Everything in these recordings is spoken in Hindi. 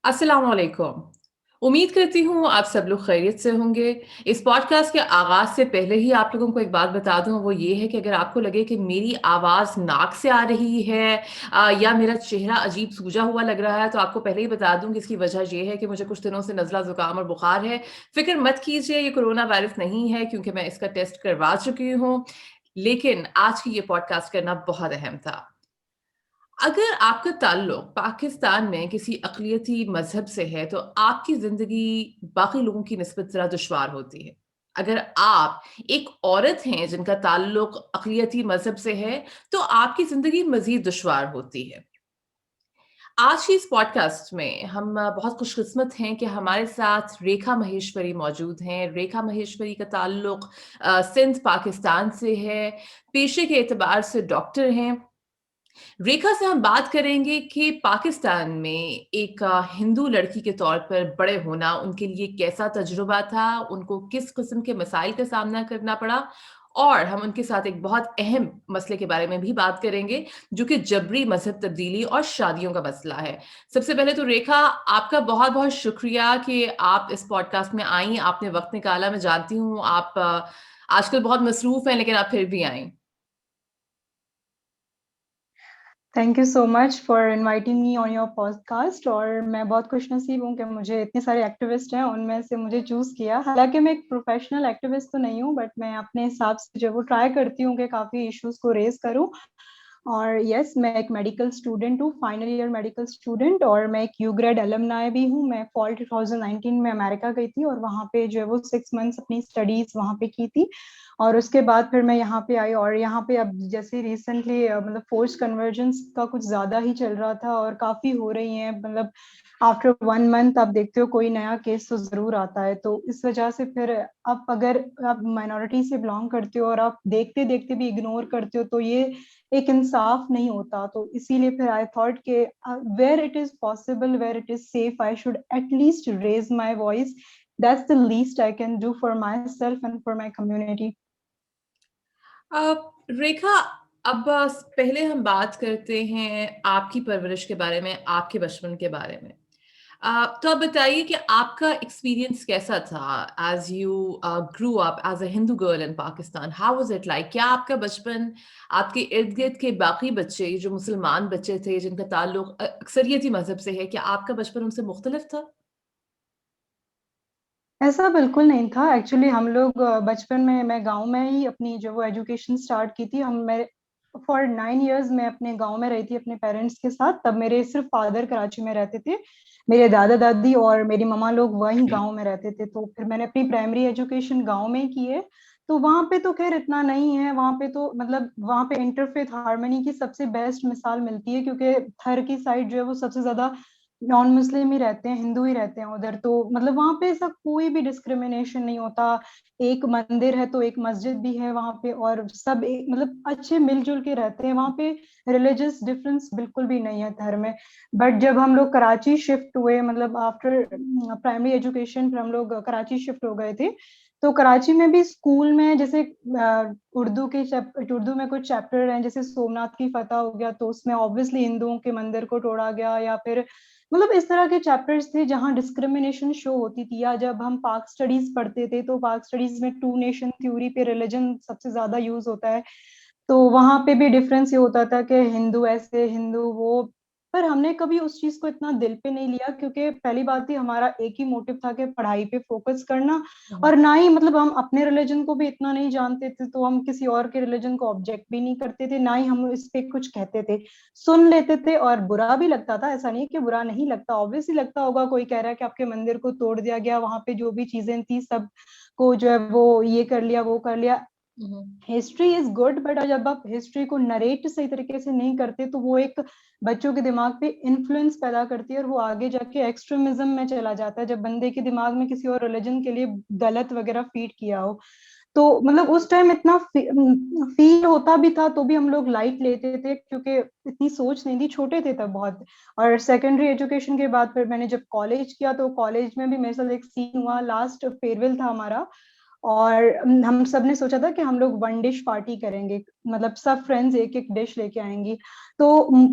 अस्सलाम वालेकुम। उम्मीद करती हूँ आप सब लोग खैरियत से होंगे। इस पॉडकास्ट के आगाज़ से पहले ही आप लोगों को एक बात बता दूँ, वो ये है कि अगर आपको लगे कि मेरी आवाज़ नाक से आ रही है या मेरा चेहरा अजीब सूजा हुआ लग रहा है, तो आपको पहले ही बता दूँ कि इसकी वजह ये है कि मुझे कुछ दिनों से नज़ला ज़ुकाम और बुखार है। फ़िक्र मत कीजिए, ये कोरोना वायरस नहीं है क्योंकि मैं इसका टेस्ट करवा चुकी हूँ। लेकिन आज की ये पॉडकास्ट करना बहुत अहम था। अगर आपका ताल्लुक पाकिस्तान में किसी अक़लियती मज़हब से है, तो आपकी ज़िंदगी बाकी लोगों की निस्बत ज़रा दुश्वार होती है। अगर आप एक औरत हैं जिनका ताल्लुक अक़लियती मज़हब से है, तो आपकी ज़िंदगी मज़ीद दुश्वार होती है। आज की इस पॉडकास्ट में हम बहुत खुशकिस्मत हैं कि हमारे साथ रेखा महेश्वरी मौजूद हैं। रेखा महेश्वरी का ताल्लुक सिंध पाकिस्तान से है। पेशे के एतबार से डॉक्टर हैं। रेखा से हम बात करेंगे कि पाकिस्तान में एक हिंदू लड़की के तौर पर बड़े होना उनके लिए कैसा तजुर्बा था, उनको किस किस्म के मसाइल का सामना करना पड़ा और हम उनके साथ एक बहुत अहम मसले के बारे में भी बात करेंगे, जो कि जबरी मज़हब तब्दीली और शादियों का मसला है। सबसे पहले तो रेखा, आपका बहुत-बहुत शुक्रिया कि आप इस पॉडकास्ट में आईं, आपने वक़्त निकाला। मैं जानती हूँ आप आजकल बहुत मसरूफ़ हैं, लेकिन आप फिर भी आईं। Thank you so much for inviting me on your podcast. और मैं बहुत खुशनसीब हूँ कि मुझे इतने सारे एक्टिविस्ट हैं, उनमें से मुझे चूज किया। हालांकि मैं एक प्रोफेशनल एक्टिविस्ट तो नहीं हूँ, बट मैं अपने हिसाब से जो वो ट्राई करती हूँ कि काफ़ी इश्यूज को रेज करूँ। और यस, मैं एक मेडिकल स्टूडेंट हूँ, फाइनल ईयर मेडिकल स्टूडेंट, और मैं एक यू ग्रेड एलमनाई भी हूँ। मैं फॉल 2019 में अमेरिका गई थी और वहाँ पे जो है वो 6 मंथ्स अपनी स्टडीज वहाँ पे की थी। और उसके बाद फिर मैं यहाँ पे आई, और यहाँ पे अब जैसे रिसेंटली मतलब फोर्स कन्वर्जेंस का कुछ ज्यादा ही चल रहा था और काफी हो रही है। मतलब आफ्टर 1 मंथ आप देखते हो कोई नया केस तो जरूर आता है। तो इस वजह से फिर आप अगर आप माइनॉरिटी से बिलोंग करते हो और आप देखते देखते भी इग्नोर करते हो, तो ये एक इंसाफ नहीं होता। तो इसीलिए फिर आई थॉट के where it is possible, where it is safe, I should at least raise my voice. That's the least I can do for myself and for my community. Rekha, अब पहले हम बात करते हैं आपकी परवरिश के बारे में, आपके बचपन के बारे में। तो आप बताइए कि आपका एक्सपीरियंस कैसा था as you grew up as a Hindu girl in Pakistan? How was it like? क्या आपका बचपन आपके इर्द-गिर्द के बाकी बच्चे जो मुसलमान बच्चे थे, जिनका ताल्लुक अक्सरियती मज़हब से है, क्या आपका बचपन उनसे मुख्तलिफ था? ऐसा बिल्कुल नहीं था। एक्चुअली हम लोग बचपन में मैं गांव में ही अपनी जो वो एजुकेशन स्टार्ट की थी। हम मैं फॉर 9 इयर्स मैं अपने गांव में रही थी अपने पेरेंट्स के साथ। तब मेरे सिर्फ फादर कराची में रहते थे, मेरे दादा दादी और मेरी मम्मा लोग वहीं गांव में रहते थे। तो फिर मैंने अपनी प्राइमरी एजुकेशन गांव में ही की है। तो वहां पे तो खैर इतना नहीं है। वहां पे तो मतलब वहां पे इंटरफेथ हार्मनी की सबसे बेस्ट मिसाल मिलती है, क्योंकि थर की साइड जो है वो सबसे ज्यादा नॉन मुस्लिम ही रहते हैं, हिंदू ही रहते हैं उधर। तो मतलब वहां पे ऐसा कोई भी डिस्क्रिमिनेशन नहीं होता। एक मंदिर है तो एक मस्जिद भी है वहां पे, और सब एक मतलब अच्छे मिलजुल के रहते हैं वहां पे। रिलीजियस डिफरेंस बिल्कुल भी नहीं है धर्म में। बट जब हम लोग कराची शिफ्ट हुए, मतलब आफ्टर प्राइमरी एजुकेशन, फिर हम लोग कराची शिफ्ट हो गए थे। तो कराची में भी स्कूल में जैसे उर्दू में कुछ चैप्टर हैं, जैसे सोमनाथ की फतह हो गया, तो उसमें ऑब्वियसली हिंदुओं के मंदिर को तोड़ा गया, या फिर मतलब इस तरह के चैप्टर्स थे जहां डिस्क्रिमिनेशन शो होती थी। या जब हम पाक स्टडीज पढ़ते थे, तो पाक स्टडीज में टू नेशन थ्योरी पे रिलीजन सबसे ज्यादा यूज होता है। तो वहां पे भी डिफरेंस ये होता था कि हिंदू ऐसे हिंदू वो। पर हमने कभी उस चीज को इतना दिल पे नहीं लिया, क्योंकि पहली बात ही हमारा एक ही मोटिव था कि पढ़ाई पे फोकस करना। हुँ, और ना ही मतलब हम अपने रिलीजन को भी इतना नहीं जानते थे, तो हम किसी और के रिलीजन को ऑब्जेक्ट भी नहीं करते थे, ना ही हम इस पे कुछ कहते थे। सुन लेते थे और बुरा भी लगता था, ऐसा नहीं कि बुरा नहीं लगता। ऑब्वियसली लगता होगा, कोई कह रहा है कि आपके मंदिर को तोड़ दिया गया, वहां पे जो भी चीजें थी सब को जो है वो ये कर लिया वो कर लिया। हुँ, हिस्ट्री इज गुड, बट जब आप हिस्ट्री को नरेट सही तरीके से नहीं करते, तो वो एक बच्चों के दिमाग पे इन्फ्लुएंस पैदा करती है, और वो आगे जाके एक्सट्रीमिज्म में चला जाता है, जब बंदे के दिमाग में किसी और रिलीजन के लिए गलत वगैरह फीड किया हो। तो मतलब उस टाइम इतना फील होता भी था, तो भी हम लोग लाइट लेते थे, क्योंकि इतनी सोच नहीं थी, छोटे थे तब बहुत। और सेकेंडरी एजुकेशन के बाद फिर मैंने जब कॉलेज किया, तो कॉलेज में भी मेरे साथ एक सीन हुआ। लास्ट फेयरवेल था हमारा, और हम सब ने सोचा था कि हम लोग वन डिश पार्टी करेंगे। मतलब सब फ्रेंड्स एक एक डिश लेके आएंगी। तो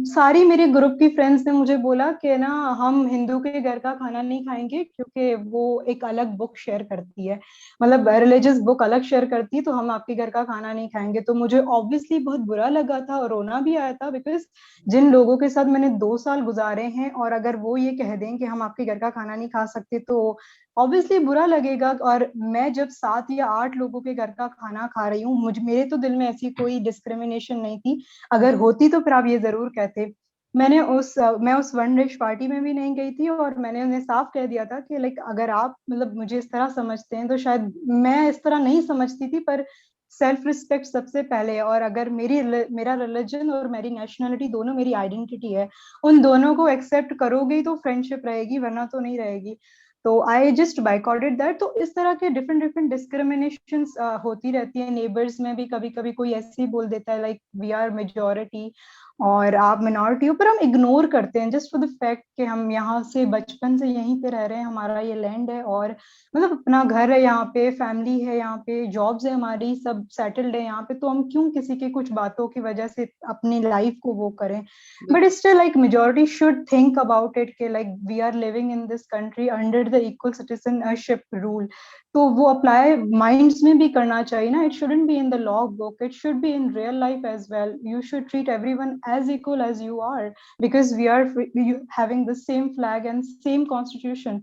सारी मेरे ग्रुप की फ्रेंड्स ने मुझे बोला कि ना हम हिंदू के घर का खाना नहीं खाएंगे, क्योंकि वो एक अलग बुक शेयर करती है, मतलब रिलीजियस बुक अलग शेयर करती है, तो हम आपके घर का खाना नहीं खाएंगे। तो मुझे ऑब्वियसली बहुत बुरा लगा था और रोना भी आया था, बिकॉज जिन लोगों के साथ मैंने 2 साल गुजारे हैं, और अगर वो ये कह दें कि हम आपके घर का खाना नहीं खा सकते, तो ऑब्वियसली बुरा लगेगा। और मैं जब 7 या 8 लोगों के घर का खाना खा रही हूँ, मुझे मेरे तो दिल में ऐसी कोई डिस्क्रिमिनेशन नहीं थी। अगर होती तो फिर आप ये जरूर कहते। मैं उस वन डिश पार्टी में भी नहीं गई थी, और मैंने उन्हें साफ कह दिया था कि लाइक अगर आप मतलब मुझे इस तरह समझते हैं तो शायद मैं इस तरह नहीं समझती थी, पर सेल्फ रिस्पेक्ट सबसे पहले है। और अगर मेरा रिलीजन और मेरी नेशनलिटी दोनों मेरी आइडेंटिटी है, उन दोनों को एक्सेप्ट करोगे तो फ्रेंडशिप रहेगी, वरना तो नहीं रहेगी। तो आई जस्ट बाइकॉटेड दैट। तो इस तरह के डिफरेंट डिफरेंट डिस्क्रिमिनेशन होती रहती है। नेबर्स में भी कभी कभी कोई ऐसे ही बोल देता है लाइक वी आर मेजोरिटी और आप मिनॉरिटी हो, पर हम इग्नोर करते हैं जस्ट फॉर द फैक्ट कि हम यहाँ से बचपन से यहीं पे रह रहे हैं, हमारा ये लैंड है, और मतलब अपना घर है यहाँ पे, फैमिली है यहाँ पे, जॉब्स है हमारी, सब सेटल्ड है यहाँ पे, तो हम क्यों किसी की कुछ बातों की वजह से अपनी लाइफ को वो करें। But still like majority should think about it कि like we are living in this country under the equal citizenship rule. तो वो अप्लाई माइंड्स में भी करना चाहिए ना। It shouldn't be in the law book, it should be in real life as well. You should treat everyone as equal as you are, because we are having the same flag and same constitution.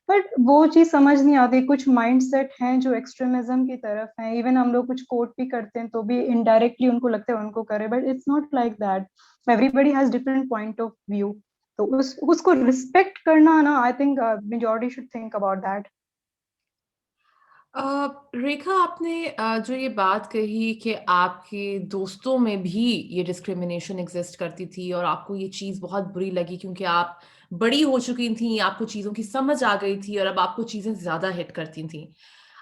But वो चीज समझ नहीं आती। कुछ माइंडसेट हैं जो एक्सट्रीमिज्म की तरफ हैं। इवन हम लोग कुछ कोट भी करते हैं तो भी इनडायरेक्टली उनको लगता है उनको करे, but it's not like that. Everybody has different point of view. तो उसको रिस्पेक्ट करना ना, I think majority should think about that. Rekha, आपने जो ये बात कही कि आपके दोस्तों में भी ये डिस्क्रिमिनेशन एग्जिस्ट करती थी और आपको ये चीज़ बहुत बुरी लगी क्योंकि आप बड़ी हो चुकी थी, आपको चीज़ों की समझ आ गई थी और अब आपको चीज़ें ज़्यादा हिट करती थी।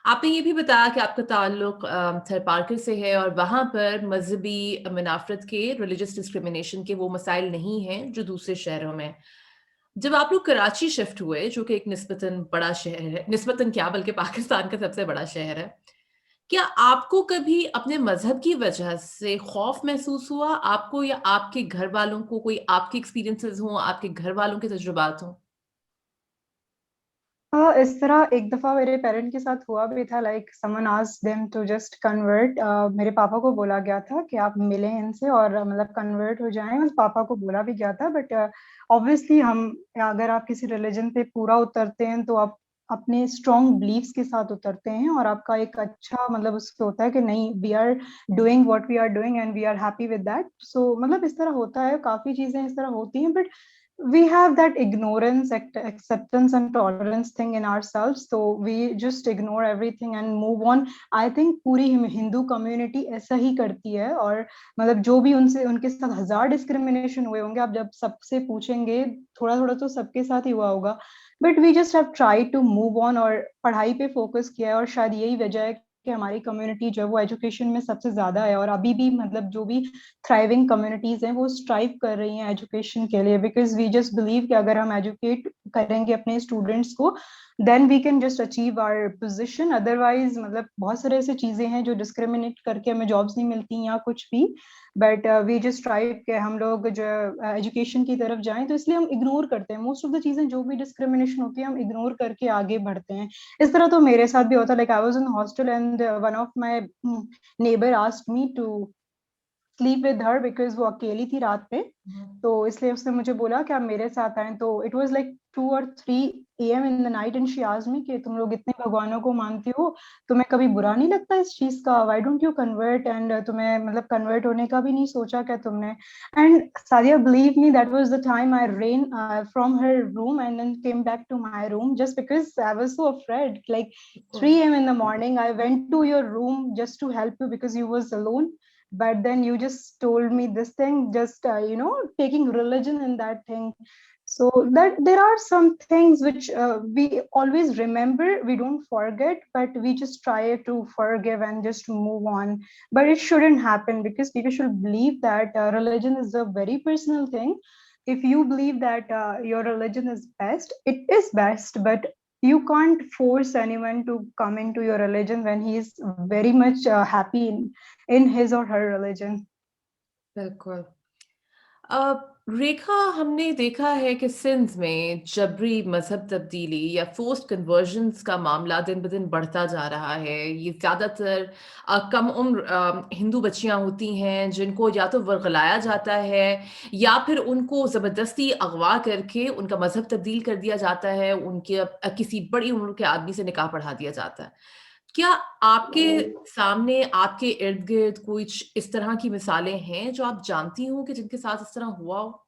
आपने ये भी बताया कि आपका ताल्लुक थरपारकर से है और वहाँ पर मजहबी मुनाफरत के, रिलीजियस डिस्क्रिमिनेशन के वो मसाइल नहीं हैं जो दूसरे शहरों में। जब आप लोग कराची शिफ्ट हुए, जो कि एक निस्बतन बड़ा शहर है, निस्बतन क्या बल्कि पाकिस्तान का सबसे बड़ा शहर है, क्या आपको कभी अपने मजहब की वजह से खौफ महसूस हुआ आपको, या आपके घर वालों को, कोई आपके एक्सपीरियंसेस हों, आपके घर वालों के तजुर्बात हों? इस तरह एक दफा मेरे पेरेंट के साथ हुआ भी था। Like someone asked them to just convert. मेरे पापा को बोला गया था कि आप मिलें इनसे और मतलब कन्वर्ट हो जाएं, और पापा को बोला भी गया था। बट ऑब्वियसली हम, अगर आप किसी रिलीजन पे पूरा उतरते हैं तो आप अपने स्ट्रॉन्ग बिलीव्स के साथ उतरते हैं, और आपका एक अच्छा मतलब उसके होता है कि नहीं, we are doing what we are doing and we are happy with that. So मतलब इस तरह होता है, काफी चीजें इस तरह होती हैं। But we have that ignorance, acceptance and tolerance thing in ourselves, so we just ignore everything and move on. I think पूरी हिंदू कम्युनिटी ऐसा ही करती है। और मतलब जो भी उनसे उनके साथ हजार डिस्क्रिमिनेशन हुए होंगे, आप जब सबसे पूछेंगे, थोड़ा थोड़ा तो सबके साथ ही हुआ होगा। But we just have try to move on और पढ़ाई पे फोकस किया है। और शायद यही वजह है कि हमारी कम्युनिटी जो है वो एजुकेशन में सबसे ज्यादा है, और अभी भी मतलब जो भी थ्राइविंग कम्युनिटीज हैं वो स्ट्राइव कर रही हैं एजुकेशन के लिए, बिकॉज वी जस्ट बिलीव कि अगर हम एजुकेट करेंगे अपने स्टूडेंट्स को, then we can just achieve our position. Otherwise मतलब बहुत सारे ऐसे चीजें हैं जो डिस्क्रिमिनेट करके हमें जॉब्स नहीं मिलती या कुछ भी। बट वी जस्ट ट्राइव कि हम लोग जो एजुकेशन की तरफ जाएं, तो इसलिए हम इग्नोर करते हैं मोस्ट ऑफ द चीजें। जो भी डिस्क्रिमिनेशन होती है हम इग्नोर करके आगे बढ़ते हैं। इस तरह तो मेरे साथ भी होता है। Like I was in hostel and one of my neighbour asked me to sleep with her, because वो अकेली थी रात पे। तो इसलिए उसने मुझे बोला कि आप मेरे साथ आए। तो it was like 2 or 3 AM in the night and she asked me कि तुम लोग इतने भगवानों को मानती हो, तुम्हें कभी बुरा नहीं लगता इस चीज का, why don't you convert, and तुम्हें मतलब कन्वर्ट होने का भी नहीं सोचा क्या तुमने। And Sadia, believe me, that was the time I ran from her room and then came back to my room, just because I was so afraid. Like 3 AM in the morning I went to your room just to help you because you was alone, but then you just told me this thing, just taking religion in that thing. So that there are some things which we always remember, we don't forget, but we just try to forgive and just move on. But it shouldn't happen, because people should believe that religion is a very personal thing. If you believe that your religion is best, it is best, but you can't force anyone to come into your religion when he is very much happy in his or her religion. बिल्कुल। रेखा, हमने देखा है कि सिंध में जबरी मज़हब तब्दीली या फ़ोर्स्ड कन्वर्जन्स का मामला दिन-ब-दिन बढ़ता जा रहा है। ये ज़्यादातर कम उम्र हिंदू बच्चियाँ होती हैं जिनको या तो वर्ग़लाया जाता है या फिर उनको ज़बरदस्ती अगवा करके उनका मज़हब तब्दील कर दिया जाता है, उनके किसी बड़ी उम्र के आदमी से निकाह पढ़ा दिया जाता है। क्या आपके सामने, आपके इर्द-गिर्द कुछ इस तरह की मिसालें हैं जो आप जानती हो कि जिनके साथ इस तरह हुआ हो?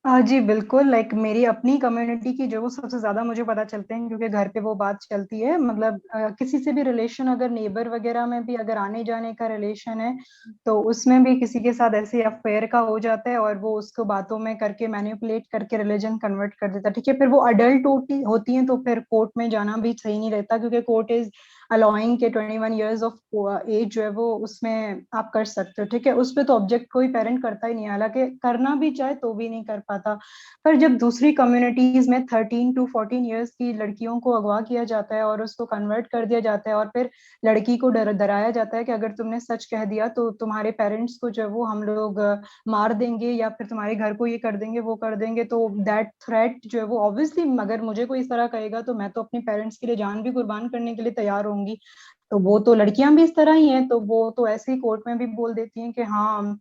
जी, बिल्कुल, लाइक मेरी अपनी कम्युनिटी की जो वो सबसे ज़्यादा मुझे पता चलते हैं क्योंकि घर पे वो बात चलती है। मतलब किसी से भी रिलेशन अगर नेबर वगैरह में भी अगर आने-जाने का रिलेशन है, तो उसमें भी किसी के साथ ऐसे अफ़ेयर का हो जाता है और वो उसको बातों में करके मैनिपुलेट करके रिलीजन कन्वर्ट कर देता है, ठीक है? फिर वो अडल्ट होती होती हैं, तो फिर कोर्ट में जाना भी सही नहीं रहता क्योंकि कोर्ट इज़ अलाउइंग के 21 इयर्स ऑफ एज जो है वो उसमें आप कर सकते हो, ठीक है? उस पे तो ऑब्जेक्ट कोई पेरेंट करता ही नहीं है, हालाँकि करना भी चाहे तो भी नहीं कर पाता। पर जब दूसरी कम्युनिटीज़ में 13 टू 14 इयर्स की लड़कियों को अगवा किया जाता है और उसको कन्वर्ट कर दिया जाता है और फिर लड़की को डराया जाता है कि अगर तुमने सच कह दिया तो तुम्हारे पेरेंट्स को जो है वो हम लोग मार देंगे या फिर तुम्हारे घर को ये कर देंगे, वो कर देंगे। तो दैट थ्रेट जो है वो ऑब्वियसली अगर मुझे कोई इस तरह कहेगा तो मैं तो अपने पेरेंट्स के लिए जान भी कुर्बान करने के लिए तैयार होंगी। तो वो तो लड़कियाँ भी इस तरह ही हैं, तो वो तो ऐसे ही कोर्ट में भी बोल देती हैं कि हाँ,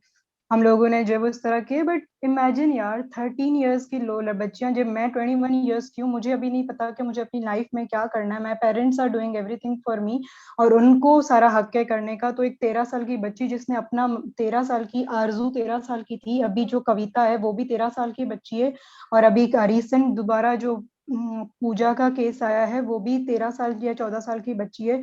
हम लोगों ने जो है वो इस तरह किए। बट इमेजिन यार 13 इयर्स की लो बच्चियां, जब मैं 21 इयर्स की हूँ, मुझे अभी नहीं पता कि मुझे अपनी लाइफ में क्या करना है। My parents are doing everything for me और उनको सारा हक है करने का। तो एक 13 साल की बच्ची जिसने अपना 13 साल की आरजू 13 साल की थी, अभी जो कविता है वो भी 13 साल की बच्ची है और अभी रिसेंट दोबारा जो पूजा का केस आया है वो भी 13 साल की या 14 साल की बच्ची है।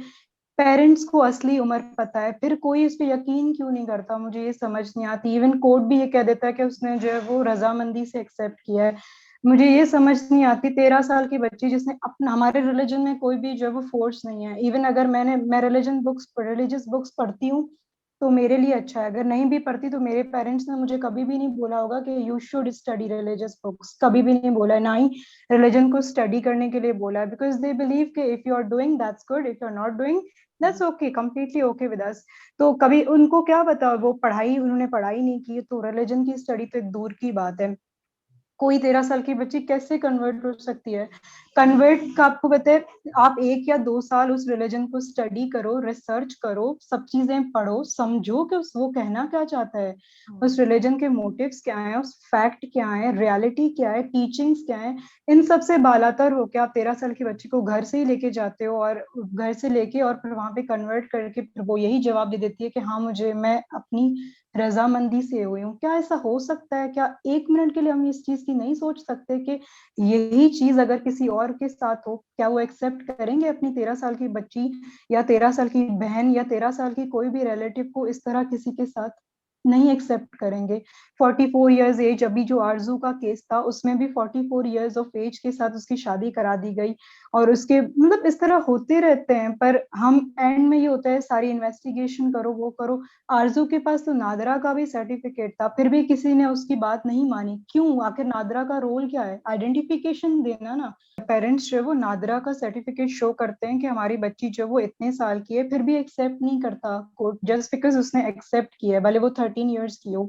पेरेंट्स को असली उम्र पता है, फिर कोई इस पे यकीन क्यों नहीं करता? मुझे ये समझ नहीं आती। इवन कोर्ट भी ये कह देता है कि उसने जो है वो रजामंदी से एक्सेप्ट किया है। मुझे ये समझ नहीं आती, 13 साल की बच्ची जिसने अपना, हमारे रिलीजन में कोई भी जो है वो फोर्स नहीं है। इवन अगर मैं रिलीजियस बुक्स पढ़ती हूँ तो मेरे लिए अच्छा है, अगर नहीं भी पढ़ती तो मेरे पेरेंट्स ने मुझे कभी भी नहीं बोला होगा कि you should study religious books, कभी भी नहीं बोला है, ना ही रिलीजन को स्टडी करने के लिए बोला है। बिकॉज दे बिलीव कि if you are doing that's good, if you are not doing that's okay, completely okay with us. तो कभी उनको क्या पता, वो पढ़ाई, उन्होंने पढ़ाई नहीं की, तो रिलीजन की स्टडी तो एक दूर की बात है। कोई 13 साल की बच्ची कैसे कन्वर्ट हो सकती है? कन्वर्ट का आपको पता है, आप 1 या 2 साल उस रिलीजन को स्टडी करो, रिसर्च करो, सब चीजें पढ़ो, समझो कि वो कहना क्या चाहता है, हुँ। उस रिलीजन के मोटिव्स क्या हैं, उस फैक्ट क्या है, रियलिटी क्या है, टीचिंग्स क्या है। इन सब से बालातर होकर आप 13 साल की बच्ची को घर से ही लेके जाते हो और घर से लेके और फिर वहां पे कन्वर्ट करके फिर वो यही जवाब दे देती है कि हाँ, मुझे, मैं अपनी रजामंदी से हुई हूँ। क्या ऐसा हो सकता है? क्या 1 मिनट के लिए हम इस चीज की नहीं सोच सकते कि यही चीज अगर किसी और के साथ हो, क्या वो एक्सेप्ट करेंगे अपनी 13 साल की बच्ची या 13 साल की बहन या 13 साल की कोई भी रिलेटिव को इस तरह किसी के साथ? नहीं एक्सेप्ट करेंगे। 44 इयर्स एज, अभी जो आरजू का केस था उसमें भी 44 इयर्स ऑफ एज के साथ उसकी शादी करा दी गई और उसके मतलब इस तरह होते रहते हैं। पर हम एंड में ये होता है, सारी इन्वेस्टिगेशन करो, वो करो। आरजू के पास तो नादरा का भी सर्टिफिकेट था, फिर भी किसी ने उसकी बात नहीं मानी। क्यों? आखिर नादरा का रोल क्या है? आइडेंटिफिकेशन देना ना। पेरेंट्स जो है वो नादरा का सर्टिफिकेट शो करते हैं कि हमारी बच्ची जो वो इतने साल की है, फिर भी एक्सेप्ट नहीं करता कोर्ट, जस्ट बिकॉज उसने एक्सेप्ट किया है, भले वो 13 इयर्स की हो।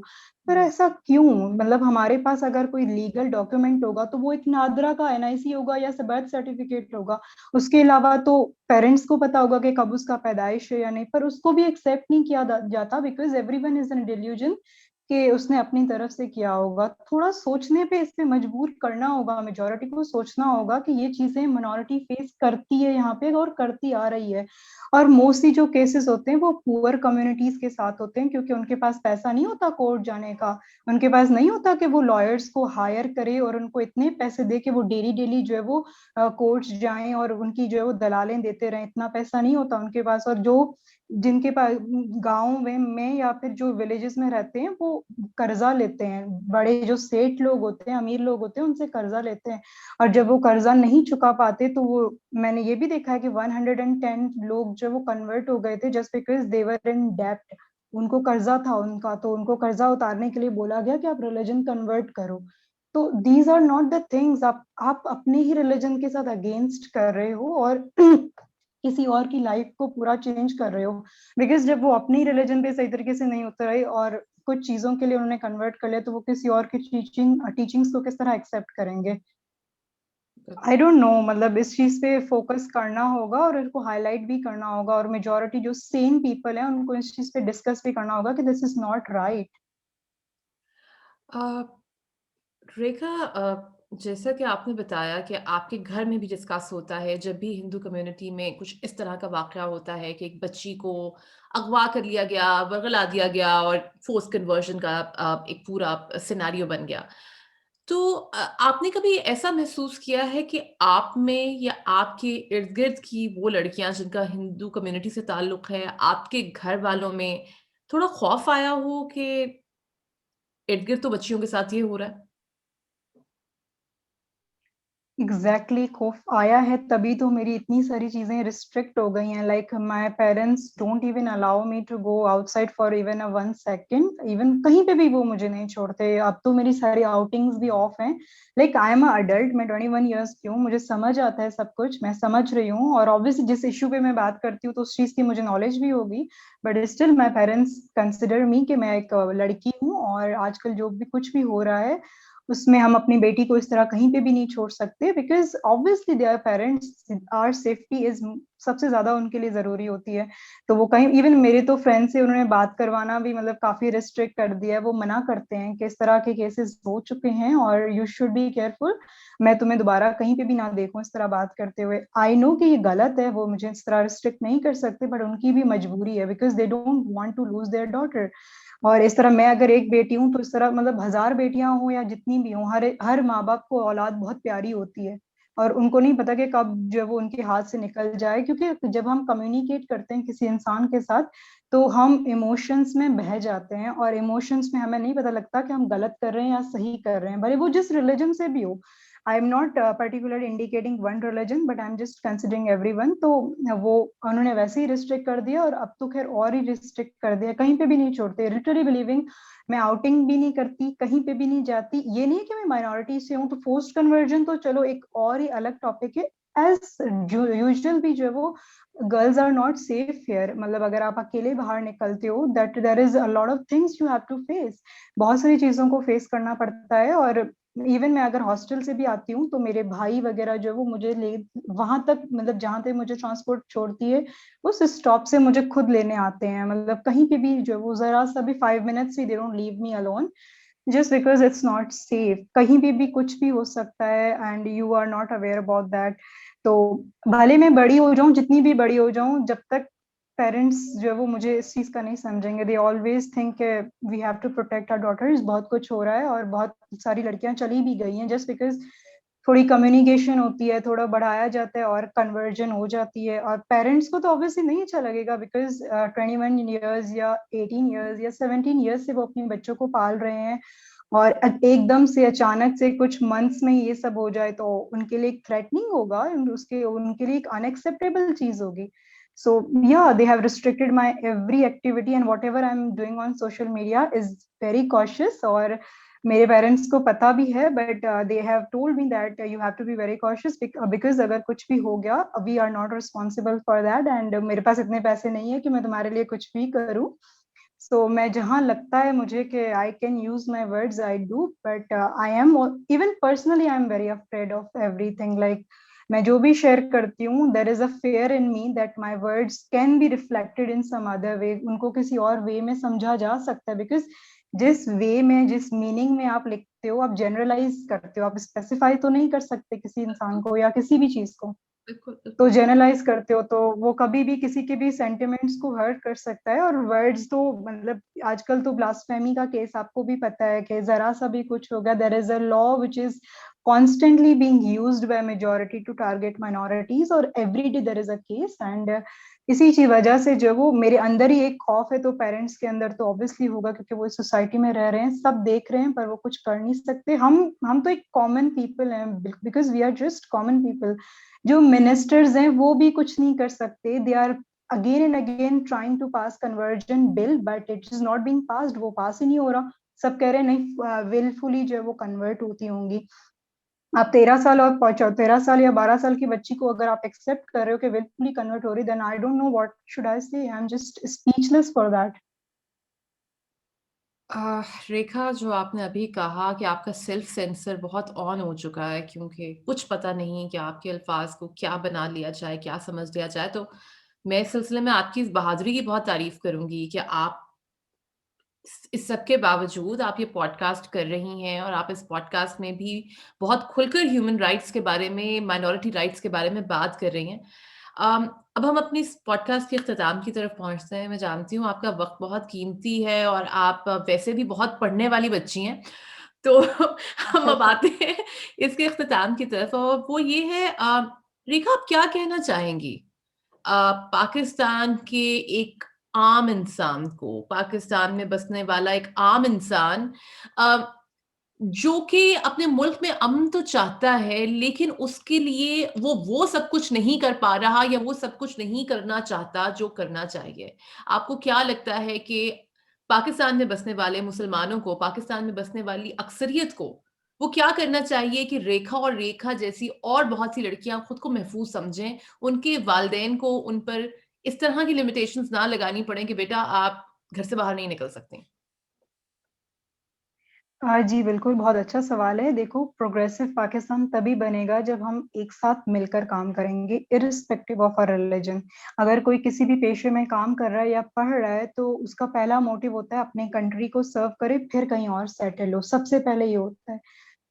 पर हुँ। ऐसा क्यों? मतलब हमारे पास अगर कोई लीगल डॉक्यूमेंट होगा तो वो एक नादरा का एनआईसी होगा या बर्थ सर्टिफिकेट होगा। उसके अलावा तो पेरेंट्स को पता होगा कि कब उसका पैदाइश है या नहीं, पर उसको भी एक्सेप्ट नहीं किया जाता because everyone is in delusion कि उसने अपनी तरफ से किया होगा। थोड़ा सोचने पे, इस पे मजबूर करना होगा, मेजोरिटी को सोचना होगा कि ये चीजें मिनॉरिटी फेस करती है यहाँ पे और करती आ रही है। और मोस्टली जो केसेस होते हैं वो पुअर कम्युनिटीज के साथ होते हैं क्योंकि उनके पास पैसा नहीं होता कोर्ट जाने का, उनके पास नहीं होता कि वो लॉयर्स को हायर करे और उनको इतने पैसे दे के वो डेली डेली जो है वो कोर्ट्स जाएं और उनकी जो है वो दलालें देते रहें, इतना पैसा नहीं होता उनके पास। और जो जिनके पास गाँव में या फिर जो विलेजेस में रहते हैं वो कर्जा लेते हैं, बड़े जो सेठ लोग होते हैं, अमीर लोग होते हैं, उनसे कर्जा लेते हैं। और जब वो कर्जा नहीं चुका पाते तो वो, मैंने ये भी देखा है कि 110 लोग जो वो कन्वर्ट हो गए थे जस्ट बिकॉज दे वर इन डेब्ट। उनको कर्जा था उनका, तो उनको कर्जा उतारने के लिए बोला गया कि आप रिलीजन कन्वर्ट करो। तो these are not the things, आप अपने ही रिलीजन के साथ अगेंस्ट कर रहे हो और किसी और की लाइफ को पूरा चेंज कर रहे हो। बिकॉज जब वो अपनी रिलीजन पे सही तरीके से नहीं उतरे और कुछ चीजों के लिए उन्होंने कन्वर्ट कर लिया, तो वो किसी और की टीचिंग्स को किस तरह एक्सेप्ट करेंगे। आई डोंट नो, मतलब इस चीज पे फोकस करना होगा और इसको हाईलाइट भी करना होगा, और मेजोरिटी जो सेम पीपल है उनको इस चीज पे डिस्कस भी करना होगा कि दिस इज नॉट राइट। अ, रेखा, जैसा कि आपने बताया कि आपके घर में भी डिस्कस होता है जब भी हिंदू कम्युनिटी में कुछ इस तरह का वाक़या होता है कि एक बच्ची को अगवा कर लिया गया, बरगला दिया गया और फ़ोर्स कन्वर्जन का एक पूरा सिनेरियो बन गया। तो आपने कभी ऐसा महसूस किया है कि आप में या आपके इर्द-गिर्द की वो लड़कियाँ जिनका हिंदू कम्युनिटी से ताल्लुक है, आपके घर वालों में थोड़ा खौफ आया हो कि इर्द-गिर्द तो बच्चियों के साथ ये हो रहा है? एग्जैक्टली खौफ आया है, तभी तो मेरी इतनी सारी चीजें रिस्ट्रिक्ट हो गई हैं। Like my parents don't even allow me to go outside for even a 1 second, even कहीं पे भी वो मुझे नहीं छोड़ते। अब तो मेरी सारी आउटिंग्स भी ऑफ हैं। Like I am a adult, मैं 21 ईयर्स की हूँ, मुझे समझ आता है सब कुछ, मैं समझ रही हूँ, और ऑब्वियसली जिस इशू पे मैं बात करती हूँ तो उस चीज की मुझे नॉलेज भी होगी। But still my parents consider me कि मैं एक लड़की हूँ, और आजकल जो भी कुछ भी हो रहा है उसमें हम अपनी बेटी को इस तरह कहीं पे भी नहीं छोड़ सकते, because obviously their parents, our safety is सबसे ज्यादा उनके लिए जरूरी होती है। तो वो कहीं, इवन मेरे तो फ्रेंड से उन्होंने बात करवाना भी मतलब काफी रिस्ट्रिक्ट कर दिया है। वो मना करते हैं कि इस तरह के केसेस हो चुके हैं और यू शुड बी केयरफुल, मैं तुम्हें दोबारा कहीं पे भी ना देखूं इस तरह बात करते हुए। आई नो कि ये गलत है, वो मुझे इस तरह रिस्ट्रिक्ट नहीं कर सकते, बट उनकी भी मजबूरी है, because they don't want to lose their daughter. और इस तरह मैं अगर एक बेटी हूँ, तो इस तरह मतलब 1000 बेटियां हों या जितनी भी हों, हर हर माँ बाप को औलाद बहुत प्यारी होती है, और उनको नहीं पता कि कब जो वो उनके हाथ से निकल जाए। क्योंकि जब हम कम्युनिकेट करते हैं किसी इंसान के साथ, तो हम इमोशंस में बह जाते हैं, और इमोशंस में हमें नहीं पता लगता कि हम गलत कर रहे हैं या सही कर रहे हैं, भले वो जिस रिलीजन से भी हो। I am not particular indicating one religion, but I am just considering everyone. तो वो उन्होंने वैसे ही रिस्ट्रिक्ट कर दिया, और अब तो खैर और ही रिस्ट्रिक्ट कर दिया, कहीं पे भी नहीं छोड़ते, लिटरली बिलीविंग। मैं आउटिंग भी नहीं करती, कहीं पे भी नहीं जाती। ये नहीं कि मैं माइनॉरिटी से हूँ, तो फोर्स्ड कन्वर्जन तो चलो एक और ही अलग टॉपिक है। एज यूजुअल भी जो है वो girls are not safe here, मतलब अगर आप अकेले बाहर निकलते हो, that there is a lot of things you have to face, बहुत सारी चीजों को फेस करना पड़ता है। और इवन मैं अगर हॉस्टल से भी आती हूँ, तो मेरे भाई वगैरह जो है वो मुझे ले वहां तक, मतलब जहां तक मुझे ट्रांसपोर्ट छोड़ती है, उस स्टॉप से मुझे खुद लेने आते हैं। मतलब कहीं पे भी जो है वो जरा सा भी 5 मिनट्स भी they don't leave me alone, just because it's not safe. कहीं भी कुछ भी हो सकता है, and you are not aware about that. तो भले मैं बड़ी हो जाऊं, जितनी भी बड़ी हो जाऊं, जब तक पेरेंट्स जो है वो मुझे इस चीज का नहीं समझेंगे, they always think we have to protect our daughters. बहुत कुछ हो रहा है, और बहुत सारी लड़कियां चली भी गई हैं जस्ट बिकॉज थोड़ी कम्युनिकेशन होती है, थोड़ा बढ़ाया जाता है और कन्वर्जन हो जाती है। और पेरेंट्स को तो ऑब्वियसली नहीं अच्छा लगेगा, बिकॉज 21 ईयर्स या 18 ईयर्स या 17 ईयर्स से वो अपने बच्चों को पाल रहे हैं, और एकदम से अचानक से कुछ मंथ्स में ये सब हो जाए, तो उनके लिए एक थ्रेटनिंग होगा, उसके उनके लिए एक अनएक्सेप्टेबल चीज होगी। So yeah, they have restricted my every activity, and whatever I'm doing on social media is very cautious. और मेरे पेरेंट्स को पता भी है, but they have told me that you have to be very cautious, because अगर कुछ भी हो गया, we are not responsible for that, and मेरे पास इतने पैसे नहीं है कि मैं तुम्हारे लिए कुछ भी करूँ। सो मैं जहाँ लगता है मुझे कि I can use my words, I do, but I am even personally I am very afraid of everything. Like मैं जो भी शेयर करती हूँ, there is a fear in me that my words can be reflected in some other way, उनको किसी और वे में समझा जा सकता है। बिकॉज जिस वे में, जिस मीनिंग में आप लिखते हो, आप जनरलाइज करते हो, आप स्पेसिफाई तो नहीं कर सकते किसी इंसान को या किसी भी चीज को। बिल्कुल, तो बिल्कुल। जनरलाइज करते हो, तो वो कभी भी किसी के भी सेंटिमेंट्स को हर्ट कर सकता है। और वर्ड्स तो मतलब आजकल तो ब्लास्फेमी का केस आपको भी पता है कि जरा सा भी कुछ होगा, there is a law which is constantly being used by majority to target minorities, और every day there is a case। and इसी की वजह से जो वो मेरे अंदर ही एक खौफ है, तो पेरेंट्स के अंदर तो ऑब्वियसली होगा, क्योंकि वो इस सोसाइटी में रह रहे हैं, सब देख रहे हैं, पर वो कुछ कर नहीं सकते। हम तो एक कॉमन पीपल हैं, because we are just common people. जो मिनिस्टर्स हैं वो भी कुछ नहीं कर सकते, they are again and again trying to pass conversion bill, but it is not being passed, वो पास ही नहीं हो रहा। सब कह रहे हैं नहीं विलफुली जो है वो कन्वर्ट होती होंगी। आप 13 साल और 13 साल या 12 साल की बच्ची को अगर आप एक्सेप्ट कर रहे हो कि विलफुली कन्वर्ट हो रही, then I don't know what should I say, I am just speechless for that. Rekha, जो आपने अभी कहा कि आपका सेल्फ सेंसर बहुत ऑन हो चुका है क्योंकि कुछ पता नहीं कि आपके अल्फाज को क्या बना लिया जाए, क्या समझ लिया जाए, तो मैं इस सिलसिले में आपकी इस बहादुरी की बहुत तारीफ करूंगी कि आप इस सब के बावजूद आप ये पॉडकास्ट कर रही हैं और आप इस पॉडकास्ट में भी बहुत खुलकर ह्यूमन राइट्स के बारे में, माइनॉरिटी राइट्स के बारे में बात कर रही हैं। अम, अब हम अपनी इस पॉडकास्ट के इख्तिताम की तरफ पहुँचते हैं। मैं जानती हूँ आपका वक़्त बहुत कीमती है और आप वैसे भी बहुत पढ़ने वाली बच्ची हैं। तो हम अब आते हैं इसके इख्तिताम की तरफ और वो ये है रेखा, आप क्या कहना चाहेंगी पाकिस्तान के एक आम इंसान को, पाकिस्तान में बसने वाला एक आम इंसान अ, जो कि अपने मुल्क में अमन तो चाहता है, लेकिन उसके लिए वो सब कुछ नहीं कर पा रहा या वो सब कुछ नहीं करना चाहता जो करना चाहिए। आपको क्या लगता है कि पाकिस्तान में बसने वाले मुसलमानों को, पाकिस्तान में बसने वाली अक्सरियत को, वो क्या करना चाहिए कि रेखा और रेखा जैसी और बहुत सी लड़कियाँ खुद को महफूज़ समझें, उनके वालिदैन को उन पर इस तरह की लिमिटेशंस ना लगानी पड़ें कि बेटा आप घर से बाहर नहीं निकल सकती? जी, बिल्कुल, बहुत अच्छा सवाल है। देखो, प्रोग्रेसिव पाकिस्तान तभी बनेगा जब हम एक साथ मिलकर काम करेंगे, इर्रिस्पेक्टिव ऑफ आवर रिलिजन। अगर कोई किसी भी पेशे में काम कर रहा है या पढ़ रहा है, तो उसका पहला मोटिव होता है अपनी कंट्री को सर्व करे, फिर कहीं और सेटल हो, सबसे पहले ये होता है।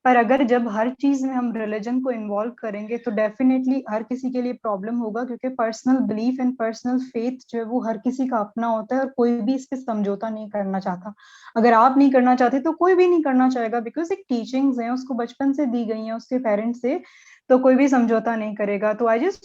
पर अगर जब हर चीज़ में हम रिलिजन को इन्वॉल्व करेंगे, तो डेफ़िनेटली हर किसी के लिए प्रॉब्लम होगा, क्योंकि personal belief and personal faith जो है वो हर किसी का अपना होता है और कोई भी इस पे समझौता नहीं करना चाहता। अगर आप नहीं करना चाहते तो कोई भी नहीं करना चाहेगा, बिकॉज़ एक टीचिंग्स हैं, उसको बचपन से दी गई हैं उसके पेरेंट्स से, तो कोई भी समझौता नहीं करेगा। तो आई जस्ट